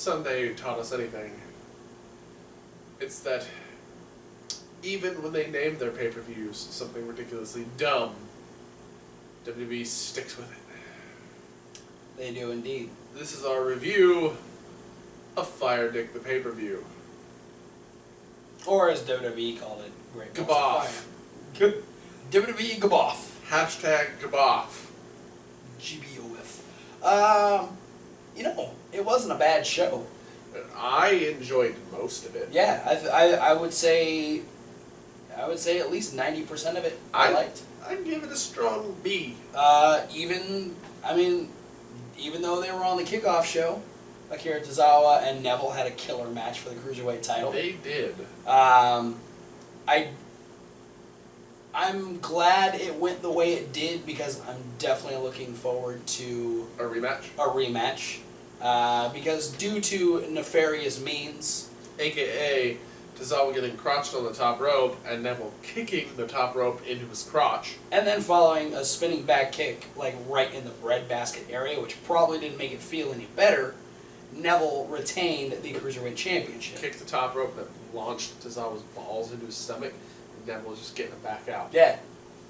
Sunday taught us anything, it's that even when they name their pay-per-views something ridiculously dumb, WWE sticks with it. They do indeed. This is our review of Fire Dick the PPV. Or as WWE called it, Great Balls of Gaboff. Fire. WWE Gaboff. Hashtag Gaboff. GBOF. It wasn't a bad show. I enjoyed most of it. Yeah, I would say at least 90% of it I liked. I'd give it a strong B. Even though they were on the kickoff show, Akira Tozawa and Neville had a killer match for the Cruiserweight title. They did. I'm glad it went the way it did because I'm definitely looking forward to a rematch. Because due to nefarious means, AKA Tozawa getting crotched on the top rope and Neville kicking the top rope into his crotch. and then following a spinning back kick like right in the breadbasket area, which probably didn't make it feel any better, Neville retained the Cruiserweight Championship. Kicked the top rope that launched Tozawa's balls into his stomach, and Neville was just getting it back out. Yeah.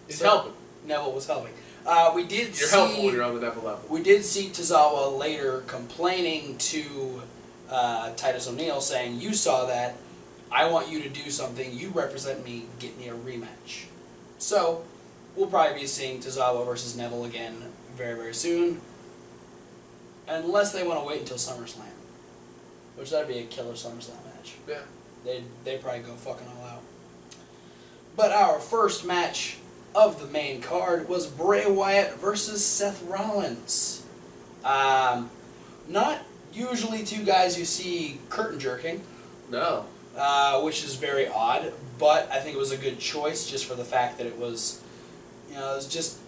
He's helping. Neville was helping. You're helpful when you're on the Neville level. We did see Tozawa later complaining to Titus O'Neil, saying, "You saw that. I want you to do something. You represent me. Get me a rematch." So, we'll probably be seeing Tozawa versus Neville again very, very soon. Unless they want to wait until SummerSlam. Which that'd be a killer SummerSlam match. Yeah. They'd probably go fucking all out. But our first match of the main card was Bray Wyatt versus Seth Rollins. Not usually two guys you see curtain jerking. No. Which is very odd, but I think it was a good choice just for the fact that it was just...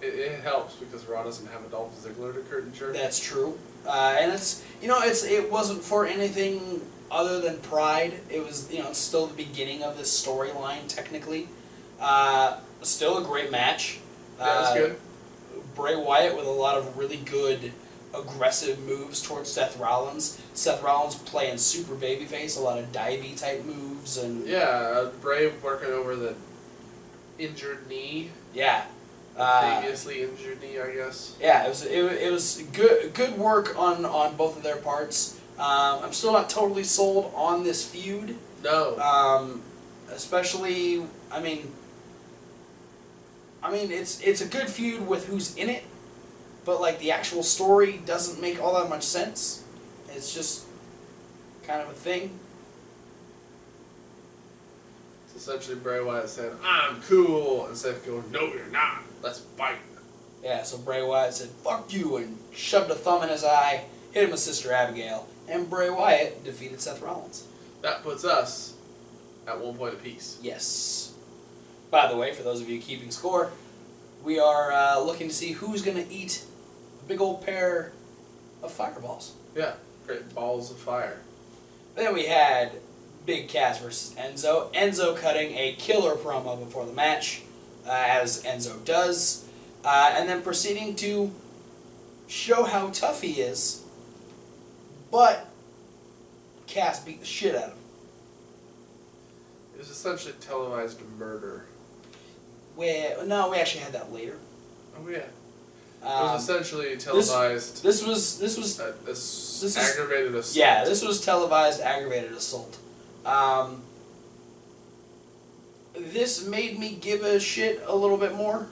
It helps because Raw doesn't have a Dolph Ziggler to curtain jerk. That's true. And it wasn't for anything other than pride. It was, still the beginning of this storyline, technically. Still a great match. Yeah, it was good. Bray Wyatt with a lot of really good aggressive moves towards Seth Rollins. Seth Rollins playing super babyface, a lot of divey type moves. And yeah, Bray working over the injured knee. Yeah. Previously injured knee, I guess. Yeah, it was good work on both of their parts. I'm still not totally sold on this feud. No. Especially, it's a good feud with who's in it, but like the actual story doesn't make all that much sense. It's just kind of a thing. It's essentially Bray Wyatt saying, "I'm cool," and Seth going, "No, you're not. Let's fight." Yeah, so Bray Wyatt said, "Fuck you," and shoved a thumb in his eye, hit him with Sister Abigail, and Bray Wyatt defeated Seth Rollins. That puts us at 1 point apiece. Yes. By the way, for those of you keeping score, we are looking to see who's going to eat a big old pair of fireballs. Yeah, great balls of fire. Then we had Big Cass versus Enzo. Enzo cutting a killer promo before the match, as Enzo does, and then proceeding to show how tough he is, but Cass beat the shit out of him. It was essentially televised murder. We actually had that later. Oh yeah. It was essentially televised. This was aggravated assault. Yeah, this was televised aggravated assault. This made me give a shit a little bit more.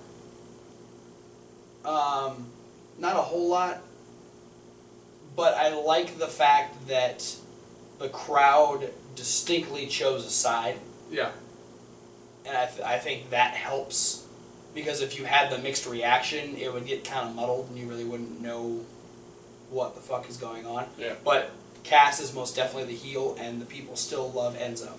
Not a whole lot, but I like the fact that the crowd distinctly chose a side. Yeah. And I think that helps, because if you had the mixed reaction, it would get kind of muddled and you really wouldn't know what the fuck is going on. Yeah. But Cass is most definitely the heel, and the people still love Enzo.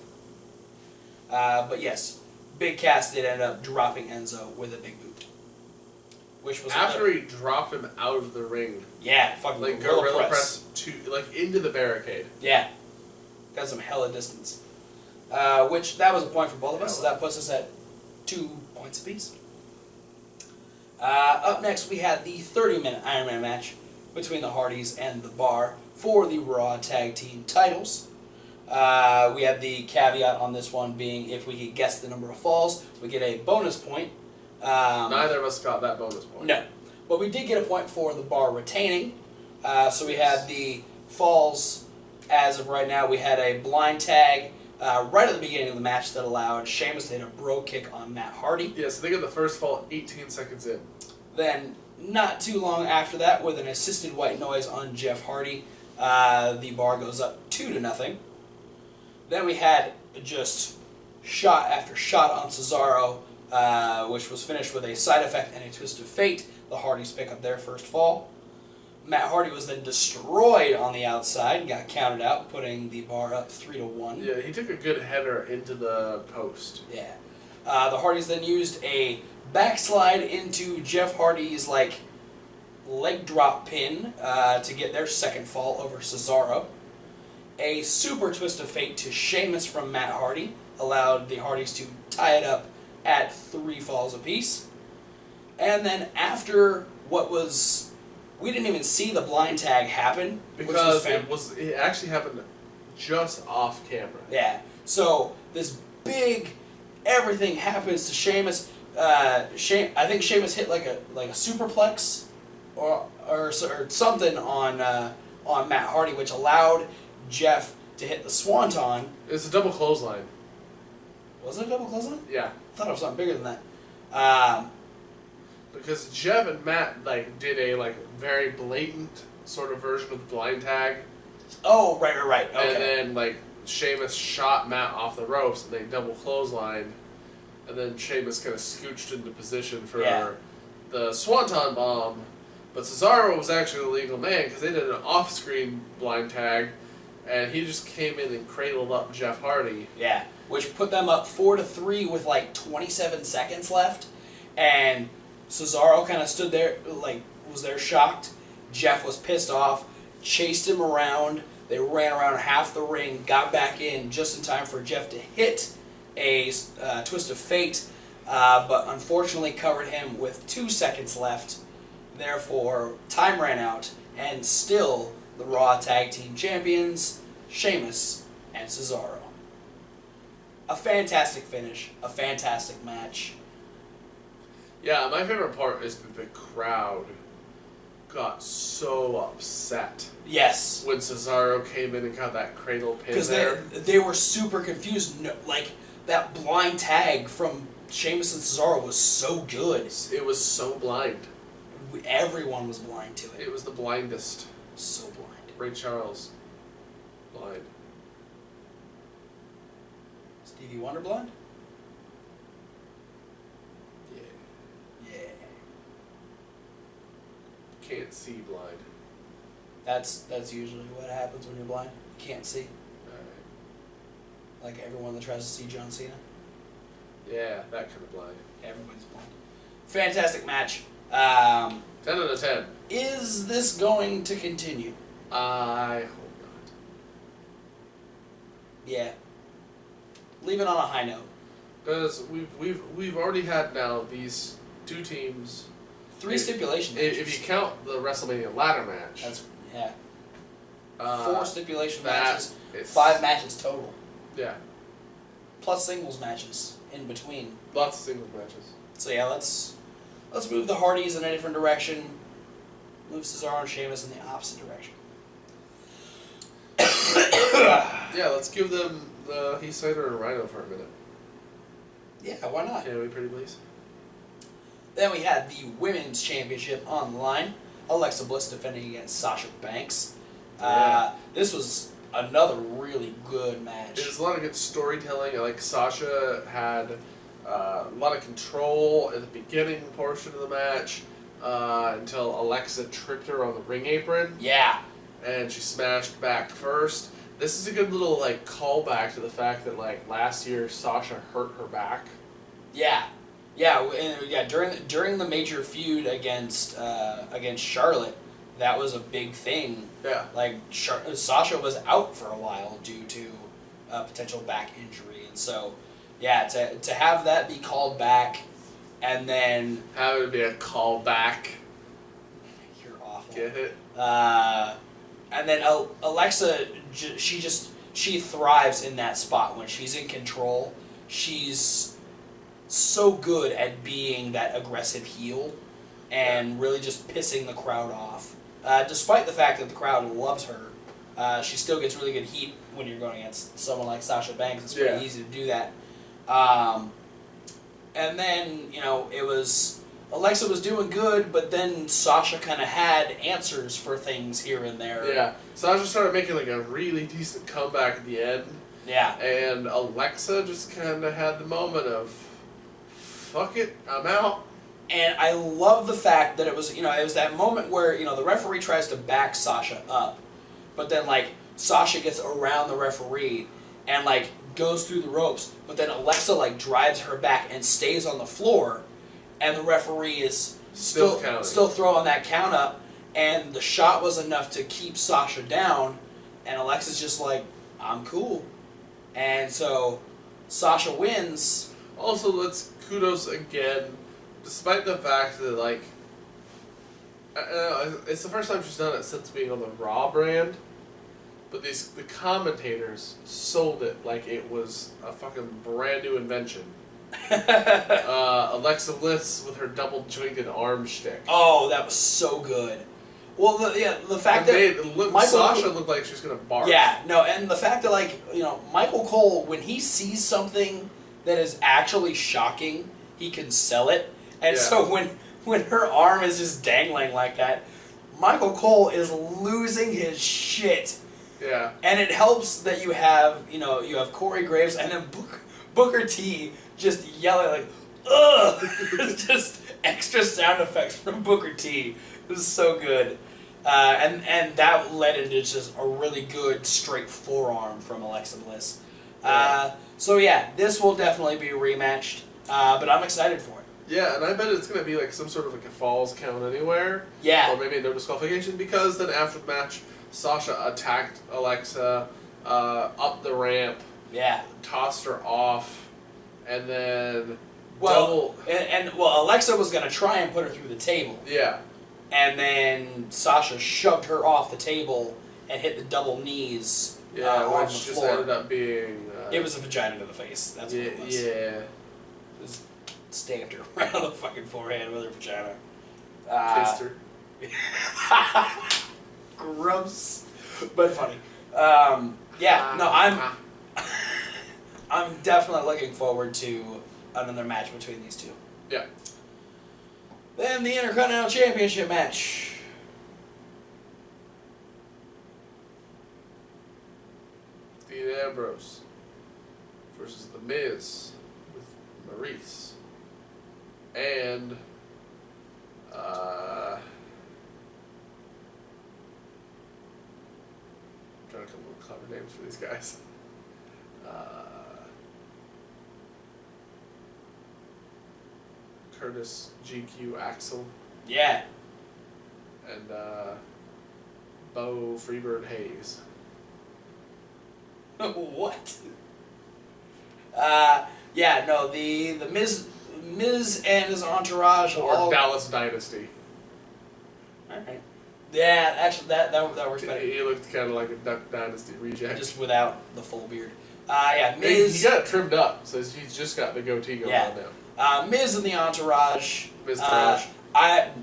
But yes, Big Cass did end up dropping Enzo with a big boot. Which was after he dropped him out of the ring. Yeah, fucking like gorilla press into the barricade. Yeah. Got some hella distance. Which, that was a point for both of us, so that puts us at 2 points apiece. Up next, we had the 30-minute Iron Man match between the Hardys and The Bar. for the Raw Tag Team titles. We had the caveat on this one being if we could guess the number of falls, we get a bonus point. Neither of us got that bonus point. No. But we did get a point for the bar retaining. So we had the falls. As of right now, we had a blind tag right at the beginning of the match that allowed Sheamus to hit a bro kick on Matt Hardy. Yeah, so they got the first fall 18 seconds in. Then, not too long after that, with an assisted white noise on Jeff Hardy, the bar goes up 2-0. Then we had just shot after shot on Cesaro, which was finished with a side effect and a twist of fate. The Hardys pick up their first fall. Matt Hardy was then destroyed on the outside and got counted out, putting the bar up 3-1. Yeah, he took a good header into the post. Yeah. The Hardys then used a backslide into Jeff Hardy's leg drop pin to get their second fall over Cesaro. A super twist of fate to Sheamus from Matt Hardy allowed the Hardys to tie it up at 3 falls apiece. And then after what was... We didn't even see the blind tag happen. Because it actually happened just off camera. Yeah. So this big everything happens to Sheamus. I think Sheamus hit like a superplex or something on Matt Hardy, which allowed Jeff to hit the swanton. It's a double clothesline. Was it a double clothesline? Yeah. I thought it was something bigger than that. Because Jeff and Matt did a very blatant sort of version of the blind tag. Oh, right. Okay. And then Sheamus shot Matt off the ropes and they double clotheslined. And then Sheamus kind of scooched into position for the Swanton Bomb. But Cesaro was actually the legal man because they did an off-screen blind tag. And he just came in and cradled up Jeff Hardy. Yeah, which put them up 4-3 with 27 seconds left. And Cesaro kind of stood there, was there shocked. Jeff was pissed off, chased him around. They ran around half the ring, got back in just in time for Jeff to hit a twist of fate, but unfortunately covered him with 2 seconds left. Therefore, time ran out, and still the Raw Tag Team Champions, Sheamus and Cesaro. A fantastic finish, a fantastic match. Yeah, my favorite part is that the crowd got so upset. Yes. When Cesaro came in and got that cradle pin Because they were super confused. No, that blind tag from Sheamus and Cesaro was so good. It was so blind. Everyone was blind to it. It was the blindest. So blind. Ray Charles. Blind. Stevie Wonder blind? Yeah. Can't see blind. That's usually what happens when you're blind. You can't see. Alright. Like everyone that tries to see John Cena. Yeah, that kind of blind. Everybody's blind. Fantastic match. 10 out of 10. Is this going to continue? I hope not. Yeah. Leave it on a high note. Because we've already had now these 2 teams. 3 stipulation matches. If you count the WrestleMania ladder match. That's, yeah. 4 stipulation that matches. 5 matches total. Yeah. Plus singles matches in between. Lots of singles matches. So yeah, let's move the Hardys in a different direction. Move Cesaro and Sheamus in the opposite direction. Yeah, let's give them the Heath Slater and Rhino for a minute. Yeah, why not? Can we, pretty please? Then we had the Women's Championship on the line. Alexa Bliss defending against Sasha Banks. This was another really good match. There's a lot of good storytelling. Sasha had a lot of control at the beginning portion of the match until Alexa tripped her on the ring apron. Yeah. And she smashed back first. This is a good little callback to the fact that last year Sasha hurt her back. Yeah. Yeah, during the major feud against Charlotte, that was a big thing. Yeah. Sasha was out for a while due to a potential back injury, and so yeah, to have that be called back, and then have it be a callback. You're awful. Get it? And then Alexa, she thrives in that spot when she's in control. She's so good at being that aggressive heel and really just pissing the crowd off. Despite the fact that the crowd loves her, she still gets really good heat when you're going against someone like Sasha Banks. It's pretty easy to do that. And then, it was... Alexa was doing good, but then Sasha kind of had answers for things here and there. Yeah, Sasha started making like a really decent comeback at the end. Yeah. And Alexa just kind of had the moment of, fuck it, I'm out. And I love the fact that it was that moment where, the referee tries to back Sasha up, but then, Sasha gets around the referee and, goes through the ropes, but then Alexa, drives her back and stays on the floor, and the referee is still throwing that count up, and the shot was enough to keep Sasha down, and Alexa's just like, I'm cool. And so Sasha wins. Also, let's kudos again, despite the fact that, it's the first time she's done it since being on the Raw brand, but the commentators sold it like it was a fucking brand new invention. Alexa Bliss with her double jointed arm shtick. Oh, that was so good. Well, the fact that Sasha looked like she was gonna barf. Yeah, no, and the fact that Michael Cole, when he sees something that is actually shocking, he can sell it. And so when her arm is just dangling like that, Michael Cole is losing his shit. Yeah. And it helps that you have Corey Graves and then Booker T just yelling ugh! Just extra sound effects from Booker T. It was so good. And that led into just a really good straight forearm from Alexa Bliss. So this will definitely be rematched, but I'm excited for it. Yeah, and I bet it's going to be some sort of a falls count anywhere. Yeah. Or maybe no disqualification, because then after the match, Sasha attacked Alexa up the ramp. Yeah. Tossed her off. And then Alexa was going to try and put her through the table. Yeah. And then Sasha shoved her off the table and hit the double knees on the floor. Which just ended up being... it was a vagina to the face. That's what it was. Yeah. Just stamped her right on the fucking forehead with her vagina. Kissed her. Gross. But funny. I'm definitely looking forward to another match between these two. Yeah. Then the Intercontinental Championship match. Dean Ambrose versus The Miz with Maurice. And I'm trying to come up with clever names for these guys. Curtis GQ Axel. Yeah. And Bo Freebird Hayes. What? The Miz and his entourage or Dallas Dynasty. Alright. Yeah, actually that works better. He looked kind of like a Duck Dynasty reject. Just without the full beard. Miz... He got it trimmed up, so he's just got the goatee going on now. Miz and the entourage.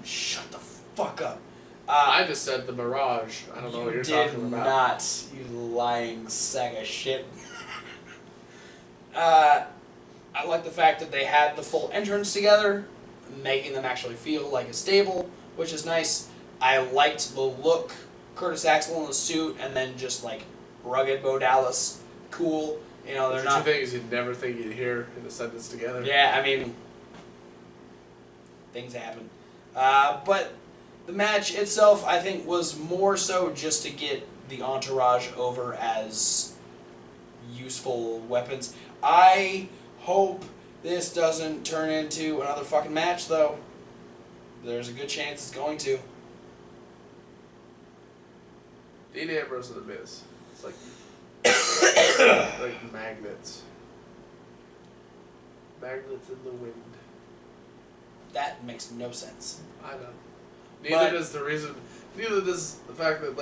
Shut the fuck up. I just said the Mirage. I don't know what you're talking about. You did not, you lying sack of shit. I like the fact that they had the full entrance together, making them actually feel like a stable, which is nice. I liked the look, Curtis Axel in the suit, and then just rugged Bo Dallas, cool. They're not. Two things you'd never think you'd hear in a sentence together. Yeah, I mean, things happen. But the match itself, I think, was more so just to get the entourage over as useful weapons. I hope this doesn't turn into another fucking match, though. There's a good chance it's going to. Dean Ambrose and The Miz. It's like magnets. Magnets in the wind. That makes no sense. I know. Neither does the fact that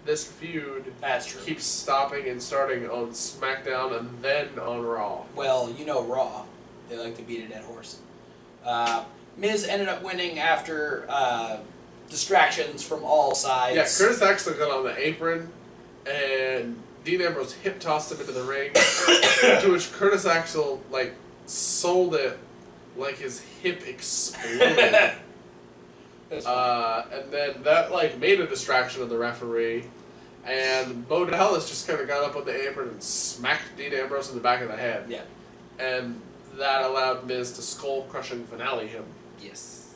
this feud That's true. keeps stopping and starting on SmackDown and then on Raw. Well, you know Raw. They like to beat a dead horse. Miz ended up winning after distractions from all sides. Yeah, Curtis Axel got on the apron, and Dean Ambrose hip tossed him into the ring, to which Curtis Axel sold it like his hip exploded. And then that made a distraction of the referee, and Bo Dallas just kind of got up on the apron and smacked Dean Ambrose in the back of the head. Yeah. And that allowed Miz to skull-crushing finale him. Yes.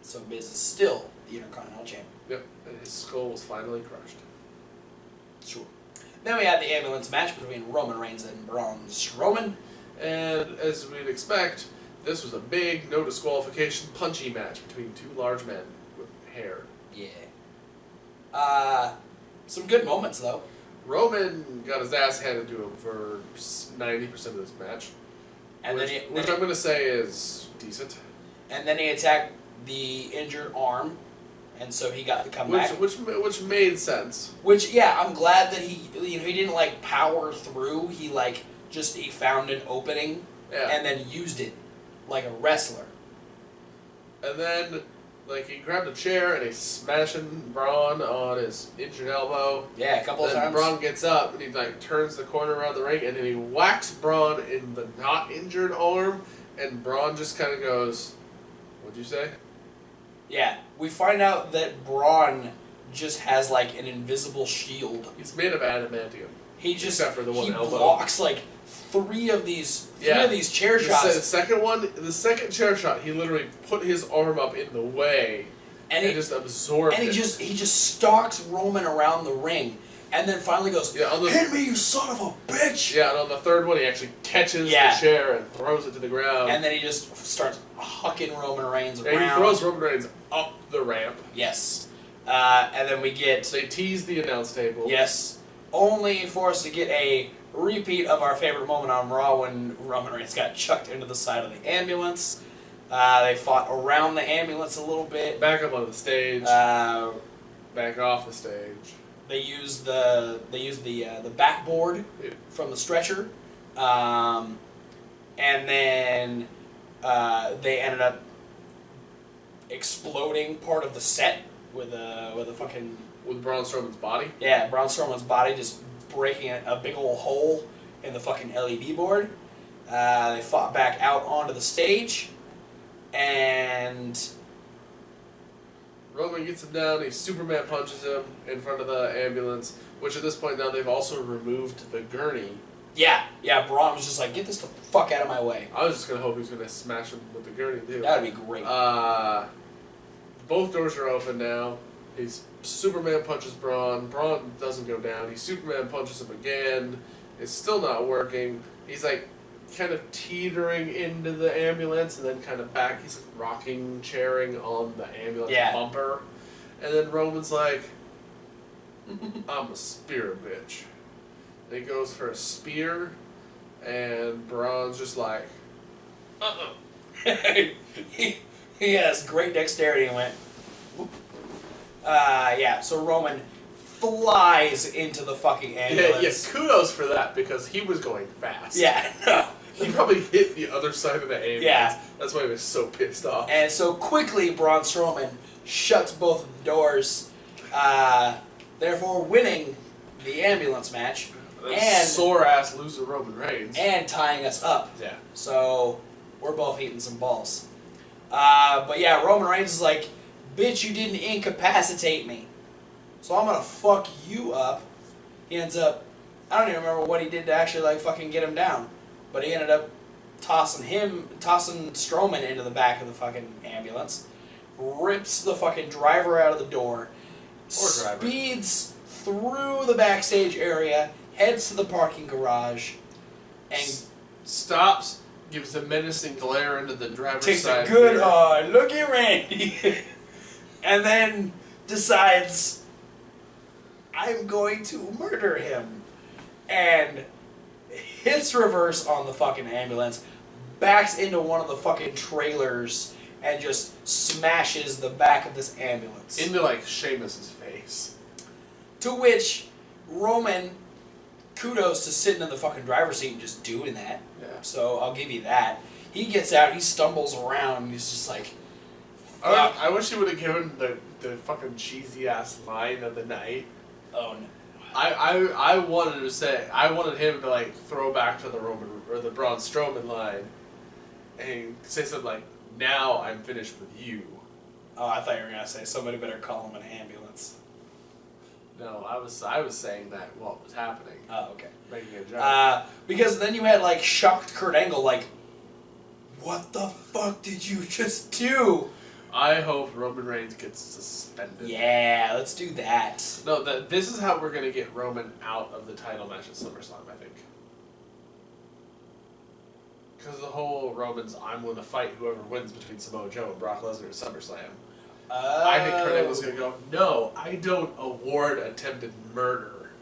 So Miz is still the Intercontinental Champion. Yep, and his skull was finally crushed. Sure. Then we had the ambulance match between Roman Reigns and Braun Strowman. And as we'd expect, this was a big, no disqualification, punchy match between two large men with hair. Yeah. Some good moments, though. Roman got his ass handed to him for 90% of this match. And which I'm going to say is decent. And then he attacked the injured arm, and so he got the comeback. Which made sense. Which, yeah, I'm glad that he didn't power through. He found an opening and then used it like a wrestler. And then he grabbed a chair and he's smashing Braun on his injured elbow. Yeah, a couple of times. Then Braun gets up and he turns the corner around the ring and then he whacks Braun in the not injured arm, and Braun just kind of goes, "What'd you say?" Yeah, we find out that Braun just has an invisible shield. He's made of adamantium. Except for the one elbow. He blocks three of these chair shots. The second chair shot, he literally put his arm up in the way and just absorbed it. And he just stalks Roman around the ring, and then finally goes, "Hit me, you son of a bitch!" Yeah, and on the third one, he actually catches the chair and throws it to the ground. And then he just starts hucking Roman Reigns around. And he throws Roman Reigns up the ramp. Yes. And then we get... They tease the announce table. Yes. Only for us to get a repeat of our favorite moment on Raw when Roman Reigns got chucked into the side of the ambulance. They fought around the ambulance a little bit. Back up on the stage. Back off the stage. They used the backboard from the stretcher, and then they ended up exploding part of the set with Braun Strowman's body. Yeah, Braun Strowman's body just breaking a big old hole in the fucking LED board. They fought back out onto the stage, and Roman gets him down, he Superman punches him in front of the ambulance, which at this point now they've also removed the gurney. Yeah, Braun was just like, "Get this the fuck out of my way." I was just going to hope he was going to smash him with the gurney too. That would be great. Both doors are open now. He's Superman punches Braun. Braun doesn't go down. He Superman punches him again. It's still not working. He's kind of teetering into the ambulance and then kind of back. He's rocking, chairing on the ambulance bumper. And then Roman's like, "I'm a spear bitch." And he goes for a spear, and Braun's just like, He has great dexterity and went, whoop. So Roman flies into the fucking ambulance. Yeah, kudos for that, because he was going fast. Yeah, no. He probably hit the other side of the ambulance. Yeah. That's why he was so pissed off. And so quickly, Braun Strowman shuts both of the doors, therefore winning the ambulance match. And sore-ass loser Roman Reigns. And tying us up. Yeah. So we're both eating some balls. But yeah, Roman Reigns is like, "Bitch, you didn't incapacitate me, so I'm gonna fuck you up." He ends up, I don't even remember what he did to actually fucking get him down, but he ended up tossing Strowman into the back of the fucking ambulance, rips the fucking driver out of the door, speeds through the backstage area, heads to the parking garage, and stops, gives a menacing glare into the driver's takes side a good mirror. hard look at Randy, and then decides, "I'm going to murder him," and hits reverse on the fucking ambulance, backs into one of the fucking trailers, and just smashes the back of this ambulance. Into Sheamus's face. To which Roman, kudos to sitting in the fucking driver's seat and just doing that. Yeah. So I'll give you that. He gets out, he stumbles around, and he's just like, I wish he would have given the fucking cheesy ass line of the night. oh no. I wanted him to like throw back to the Roman or the Braun Strowman line, and say something like, "Now I'm finished with you." Oh, I thought you were gonna say somebody better call him an ambulance. No, I was saying that while it was happening. Oh, okay. Making a joke. Because then you had like shocked Kurt Angle, like, what the fuck did you just do? I hope Roman Reigns gets suspended. Yeah, let's do that. No, this is how we're gonna get Roman out of the title match at SummerSlam, I think. Because the whole Roman's I'm going to fight whoever wins between Samoa Joe and Brock Lesnar at SummerSlam. I think Kurt Angle's going to go, no, I don't award attempted murder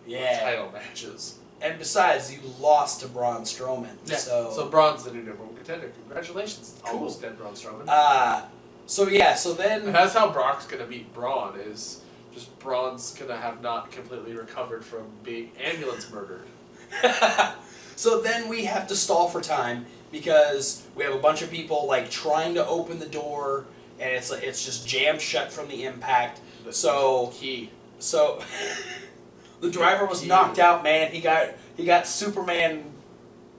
with title matches. And besides, you lost to Braun Strowman. Yeah. So Braun's the new number one contender. Congratulations. Cool. Almost dead Braun Strowman. so then... And that's how Brock's going to beat Braun, is just Braun's going to have not completely recovered from being ambulance murdered. So then we have to stall for time because we have a bunch of people like trying to open the door and it's just jammed shut from the impact. So the driver was knocked out, man. He got Superman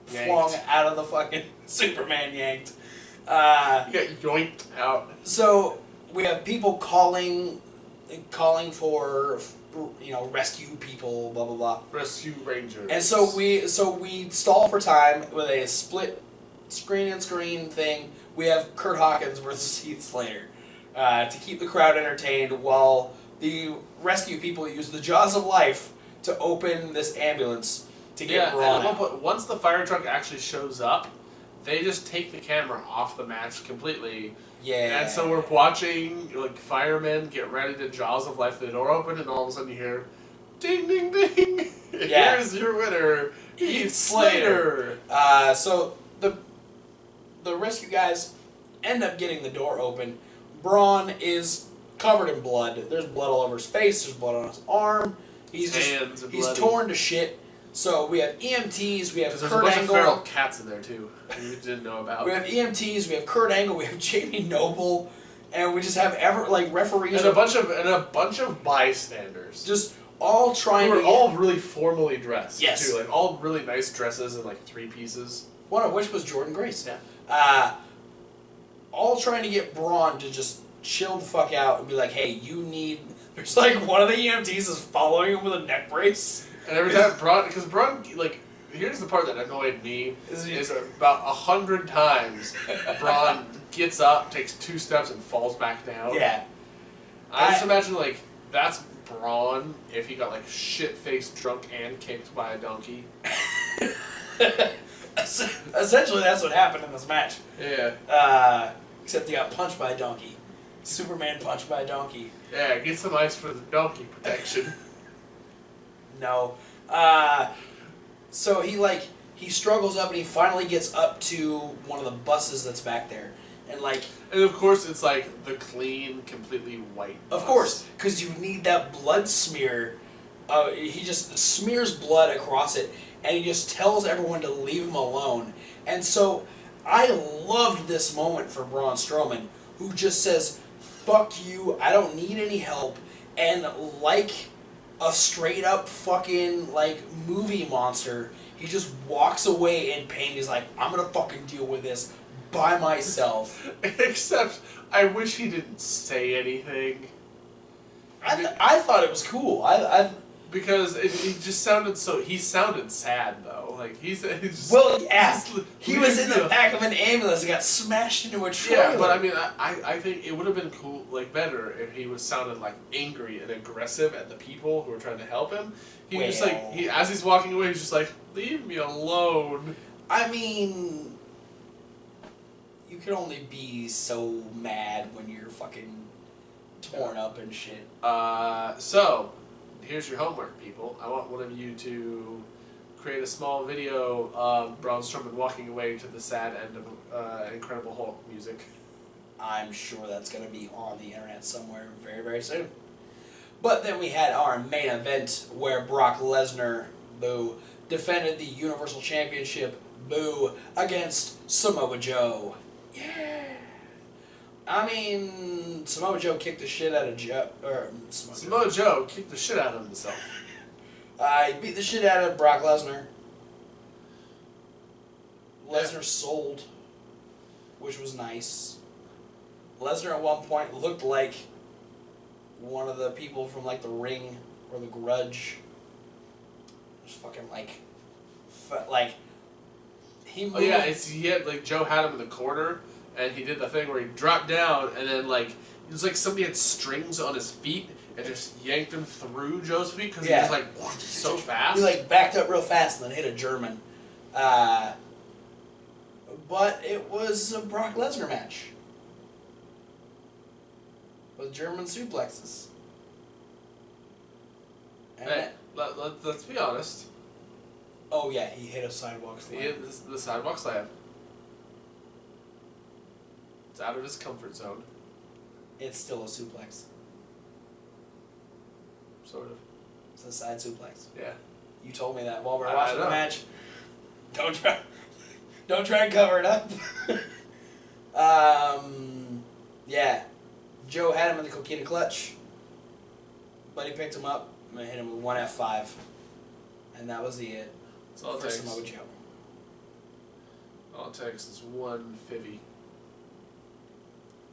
flung out of the fucking Superman yanked. He got yoinked out. So we have people calling for rescue people, blah blah blah. Rescue Rangers. And so we stall for time with a split screen thing. We have Kurt Hawkins versus Heath Slater to keep the crowd entertained while the rescue people use the jaws of life to open this ambulance to get Braun out. Once the fire truck actually shows up, they just take the camera off the match completely. Yeah. And so we're watching like firemen get ready to jaws of life the door open, and all of a sudden you hear, ding ding ding. Yeah. Here's your winner, Heath Slater. So the rescue guys end up getting the door open. Braun is covered in blood. There's blood all over his face. There's blood on his arm. He's torn to shit. So we have EMTs. We have Kurt Angle. There's a bunch of feral cats in there too. You didn't know about. We have EMTs. We have Kurt Angle. We have Jamie Noble, and we just have referees and a bunch of bystanders. Just all trying who to are all really formally dressed. Yes. Too, like all really nice dresses in like 3 pieces. One of which was Jordan Grace. Yeah. All trying to get Braun to just chill the fuck out and be like, hey, you need... There's like one of the EMTs is following him with a neck brace. And every time Braun, like, here's the part that annoyed me, is about 100 times Braun gets up, takes 2 steps, and falls back down. Yeah. I just imagine, like, that's Braun if he got, like, shit-faced drunk and kicked by a donkey. Essentially, that's what happened in this match. Yeah. Except he got punched by a donkey. Superman punched by a donkey. Yeah, get some ice for the donkey protection. No. So he struggles up and he finally gets up to one of the buses that's back there. And of course it's like the clean, completely white bus. Of course, because you need that blood smear. He just smears blood across it and he just tells everyone to leave him alone. And so I loved this moment for Braun Strowman, who just says, fuck you, I don't need any help, and like a straight up fucking movie monster, he just walks away in pain. He's like, I'm gonna fucking deal with this by myself. Except I wish he didn't say anything. I thought it was cool. Because he just sounded he sounded sad though. Like he's just, he was in the back of an ambulance and got smashed into a trailer. Yeah, but I mean, I think it would have been cool, better if he was sounded angry and aggressive at the people who were trying to help him. He was just as he's walking away, he's just like, leave me alone. I mean, you can only be so mad when you're fucking torn up and shit. So, here's your homework, people. I want one of you to create a small video of Braun Strowman walking away to the sad end of Incredible Hulk music. I'm sure that's going to be on the internet somewhere very, very soon. But then we had our main event where Brock Lesnar, boo, defended the Universal Championship, boo, against Samoa Joe. Yeah. I mean, Samoa Joe kicked the shit out of Joe. Samoa Joe kicked the shit out of himself. He beat the shit out of Brock Lesnar. Lesnar sold, which was nice. Lesnar at one point looked like one of the people from like The Ring or The Grudge. Just fucking like he moved. Oh yeah, he had like Joe had him in the corner, and he did the thing where he dropped down, and then like it was like somebody had strings on his feet and just yanked him through Joe's feet because he was like so fast. He like backed up real fast and then hit a German. But it was a Brock Lesnar match with German suplexes. And Hey, let's be honest. oh yeah, he hit a sidewalk slam. He hit the sidewalk slam. It's out of his comfort zone. It's still a suplex. Sort of. It's a side suplex. Yeah. You told me that while we were I watching the know. match. Don't try and cover it up. Yeah. Joe had him in the coquina clutch, but he picked him up and hit him with one F5, and that was it That's all it for takes. Samoa Joe. All it takes is one fivvy.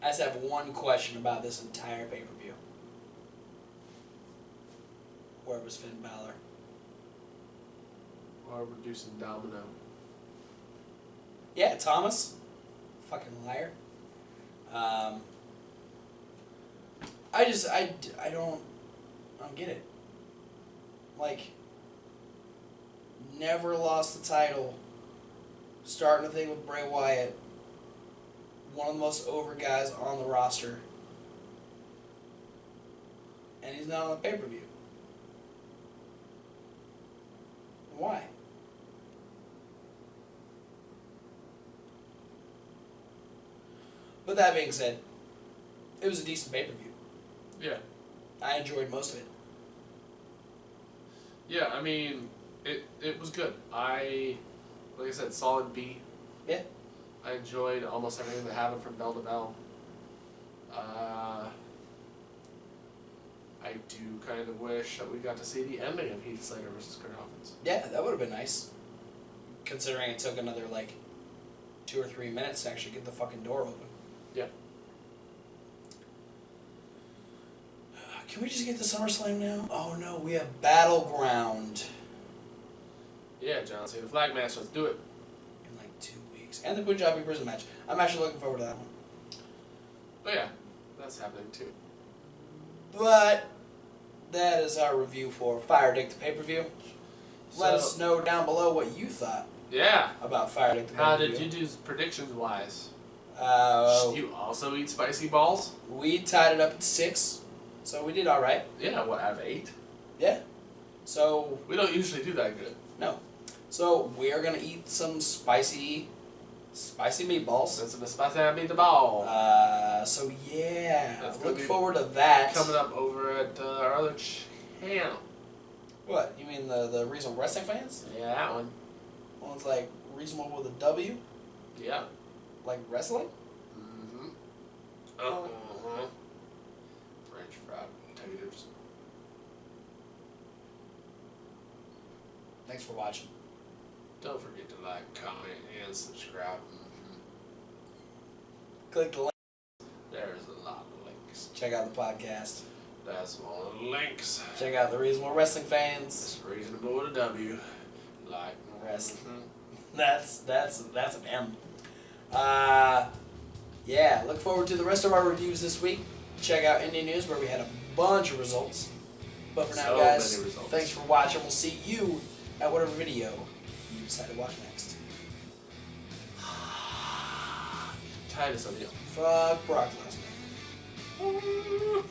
I just have one question about this entire pay-per-view. Where was Finn Balor? Or reducing Domino. Yeah, Thomas. Fucking liar. I don't get it. Like, never lost the title. Starting a thing with Bray Wyatt. One of the most over guys on the roster. And he's not on the pay-per-view. Why? But that being said, it was a decent pay-per-view. Yeah. I enjoyed most of it. Yeah, I mean, it was good. Like I said, solid B. Yeah. I enjoyed almost everything that happened from bell to bell. I do kind of wish that we got to see the ending of Heath Slater versus Kurt Hawkins. Yeah, that would have been nice. Considering it took another, 2 or 3 minutes to actually get the fucking door open. Yeah. Can we just get to SummerSlam now? Oh no, we have Battleground Yeah, John Cena flag match. Let's do it. in 2 weeks. And the Punjabi prison match. I'm actually looking forward to that one. Oh yeah, that's happening too. But that is our review for Fire Dick the pay-per-view. Let us know down below what you thought Yeah. about Fire Dick the pay-per-view. How did you do predictions wise? Uh, You also eat spicy balls? we tied it up at 6, so we did all right. Yeah, what, out of 8? Yeah. So We don't usually do that good. no. So we are gonna eat some spicy meatballs. That's a spicy meatball. So yeah, That's gonna look be forward to that. Coming up over at our other channel. What? You mean the Reasonable Wrestling Fans? Yeah, that one. One's like reasonable with a W, Yeah. like wrestling. Mm-hmm. Uh-huh. French fried potatoes. Thanks for watching. Don't forget to like, comment, and subscribe. Mm-hmm. Click the link. There's a lot of links. Check out the podcast. That's one of the links. Check out the Reasonable Wrestling Fans. It's reasonable with a W. Like Wrestling. mhm. That's an M. Yeah, look forward to the rest of our reviews this week. Check out Indie News where we had a bunch of results. But for now, So guys, many results. thanks for watching. We'll see you at whatever video you decide to watch next. Titus O'Neil. Fuck Brock Lesnar.